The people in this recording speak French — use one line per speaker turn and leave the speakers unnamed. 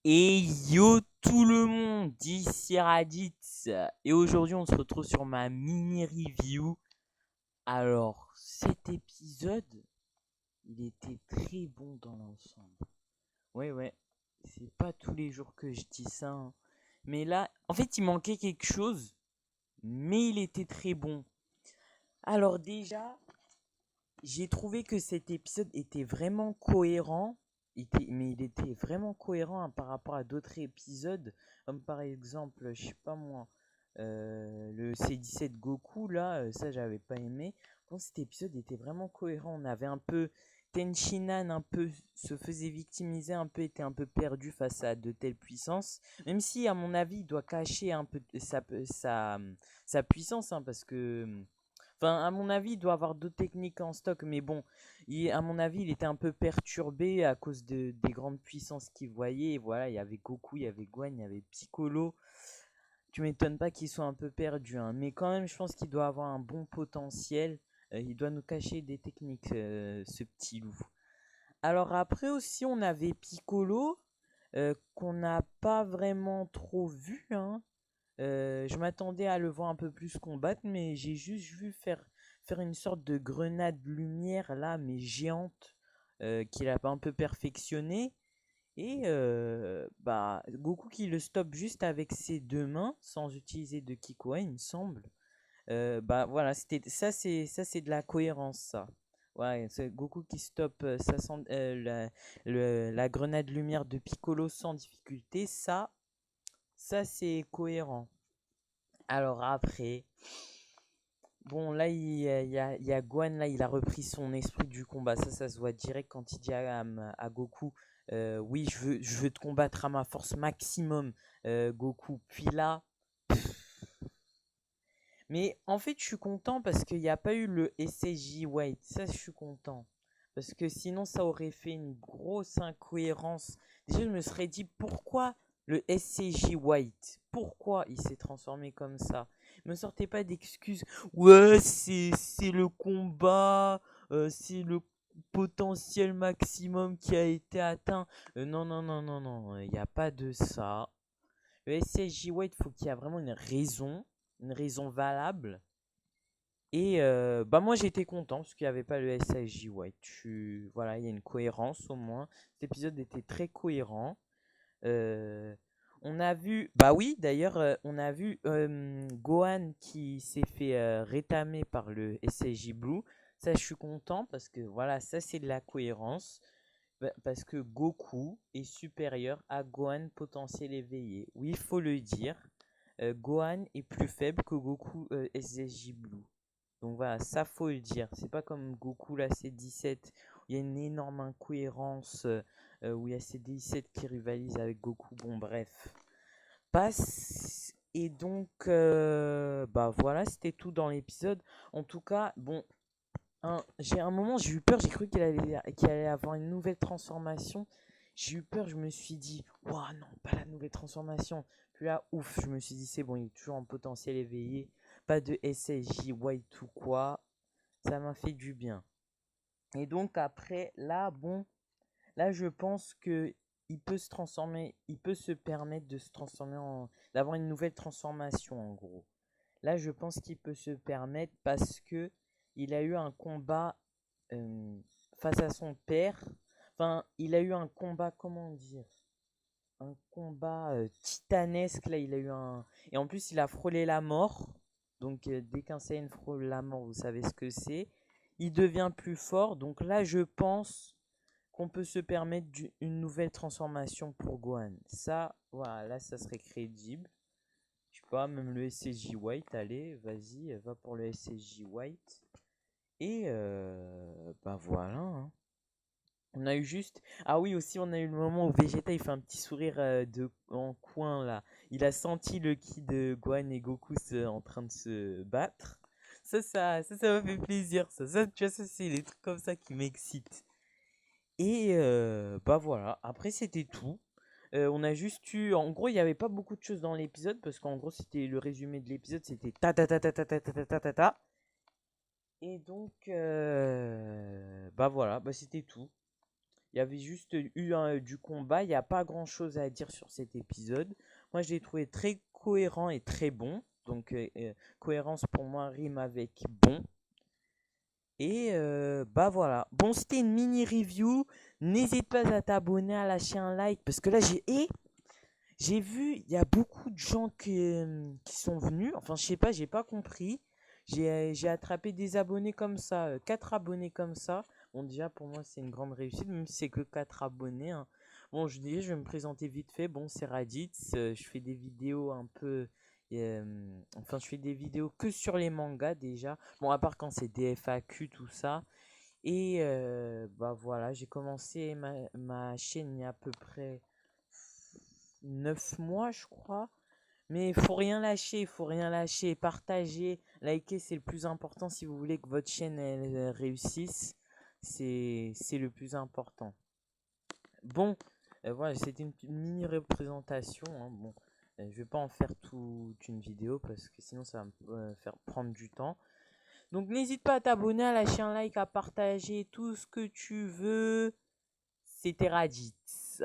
Et yo tout le monde, ici Raditz. Et aujourd'hui on se retrouve sur ma mini review. Alors cet épisode, il était très bon dans l'ensemble. Ouais, c'est pas tous les jours que je dis ça, hein. Mais là, en fait il manquait quelque chose, mais il était très bon. Alors déjà, j'ai trouvé que cet épisode était vraiment cohérent. Mais il était vraiment cohérent, hein, par rapport à d'autres épisodes, comme par exemple, je sais pas moi, le C17 Goku, là, ça j'avais pas aimé. Bon, cet épisode était vraiment cohérent. On avait un peu Tenshinhan, un peu se faisait victimiser, un peu était un peu perdu face à de telles puissances. Même si, à mon avis, il doit cacher un peu sa puissance, hein, parce que enfin, à mon avis, il doit avoir d'autres techniques en stock, mais bon, à mon avis, il était un peu perturbé à cause des grandes puissances qu'il voyait. Et voilà, il y avait Goku, il y avait Gohan, il y avait Piccolo. Tu m'étonnes pas qu'il soit un peu perdu, hein. Mais quand même, je pense qu'il doit avoir un bon potentiel. Il doit nous cacher des techniques, ce petit loup. Alors après aussi, on avait Piccolo, qu'on n'a pas vraiment trop vu, hein. Je m'attendais à le voir un peu plus combattre, mais j'ai juste vu faire une sorte de grenade lumière là, mais géante, qu'il a un peu perfectionné. Et bah, Goku qui le stoppe juste avec ses deux mains, sans utiliser de Kikoa, il me semble. Bah voilà, ça c'est de la cohérence, ça. Ouais, c'est Goku qui stoppe la grenade lumière de Piccolo sans difficulté, ça c'est cohérent. Alors après, bon là il y a Gohan, là il a repris son esprit du combat. Ça se voit direct quand il dit à Goku, oui je veux te combattre à ma force maximum, Goku. Puis là, mais en fait je suis content parce qu'il n'y a pas eu le SSJ White. Ça je suis content. Parce que sinon ça aurait fait une grosse incohérence. Déjà je me serais dit pourquoi le SCJ White, pourquoi il s'est transformé comme ça. Me sortez pas d'excuses. Ouais, c'est le combat, c'est le potentiel maximum qui a été atteint. Non, il n'y a pas de ça. Le SCJ White, faut qu'il y ait vraiment une raison valable. Et bah moi j'étais content parce qu'il n'y avait pas le SIJ White. Voilà, il y a une cohérence au moins. Cet épisode était très cohérent. Euh, on a vu, bah oui d'ailleurs, on a vu Gohan qui s'est fait rétamer par le SIJ Blue. Ça je suis content parce que voilà, ça c'est de la cohérence. Parce que Goku est supérieur à Gohan potentiel éveillé. Oui, il faut le dire. Gohan est plus faible que Goku SSJ Blue. Donc voilà, ça faut le dire. C'est pas comme Goku là, c'est 17. Il y a une énorme incohérence, où il y a ces 17 qui rivalisent avec Goku. Bon, bref. Passe. Et donc, bah voilà, c'était tout dans l'épisode. En tout cas, bon, j'ai un moment, j'ai eu peur, j'ai cru qu'il allait avoir une nouvelle transformation. J'ai eu peur, je me suis dit, waouh, non, pas la nouvelle transformation. Puis là, ouf, je me suis dit, c'est bon, il est toujours en potentiel éveillé. Pas de SSJ White ou quoi. Ça m'a fait du bien. Et donc après, là, bon, là, je pense que il peut se transformer, il peut se permettre de se transformer d'avoir une nouvelle transformation en gros. Là, je pense qu'il peut se permettre parce que il a eu un combat, euh, face à son père. Enfin, il a eu un combat, comment dire, un combat titanesque. Là, il a eu un. Et en plus, il a frôlé la mort. Donc, dès qu'un Saiyan frôle la mort, vous savez ce que c'est. Il devient plus fort. Donc là, je pense qu'on peut se permettre une nouvelle transformation pour Gohan. Ça, voilà, là, ça serait crédible. Je sais pas, même le SCJ White, allez, vas-y, va pour le SCJ White. Et bah voilà, hein. On a eu juste. Ah oui, aussi, on a eu le moment où Vegeta il fait un petit sourire, en coin là. Il a senti le ki de Gohan et Goku en train de se battre. Ça m'a fait plaisir. Tu vois, ça, c'est les trucs comme ça qui m'excitent. Et bah voilà, après c'était tout. On a juste eu, en gros, il n'y avait pas beaucoup de choses dans l'épisode parce qu'en gros, c'était le résumé de l'épisode, c'était ta ta ta ta ta ta ta ta ta ta ta. Et donc, bah voilà, bah c'était tout. Il y avait juste eu du combat. Il n'y a pas grand-chose à dire sur cet épisode. Moi, je l'ai trouvé très cohérent et très bon. Donc, cohérence pour moi rime avec bon. Et bah voilà. Bon, c'était une mini review. N'hésite pas à t'abonner, à lâcher un like. Parce que là, j'ai vu, il y a beaucoup de gens qui sont venus. Enfin, je sais pas, j'ai pas compris. J'ai attrapé des abonnés comme ça, 4 abonnés comme ça. Bon, déjà, pour moi, c'est une grande réussite, même si c'est que 4 abonnés, hein. Bon, je vais me présenter vite fait. Bon, c'est Raditz. Je fais des vidéos un peu. Enfin, je fais des vidéos que sur les mangas déjà. Bon, à part quand c'est des FAQ, tout ça. Et bah voilà, j'ai commencé ma chaîne il y a à peu près 9 mois, je crois. Mais il faut rien lâcher, il faut rien lâcher. Partager, liker, c'est le plus important si vous voulez que votre chaîne elle, réussisse. C'est le plus important. Bon, voilà, c'était une mini représentation, hein. Bon, je vais pas en faire toute une vidéo parce que sinon ça va me faire prendre du temps. Donc n'hésite pas à t'abonner, à lâcher un like, à partager tout ce que tu veux. C'était Raditz.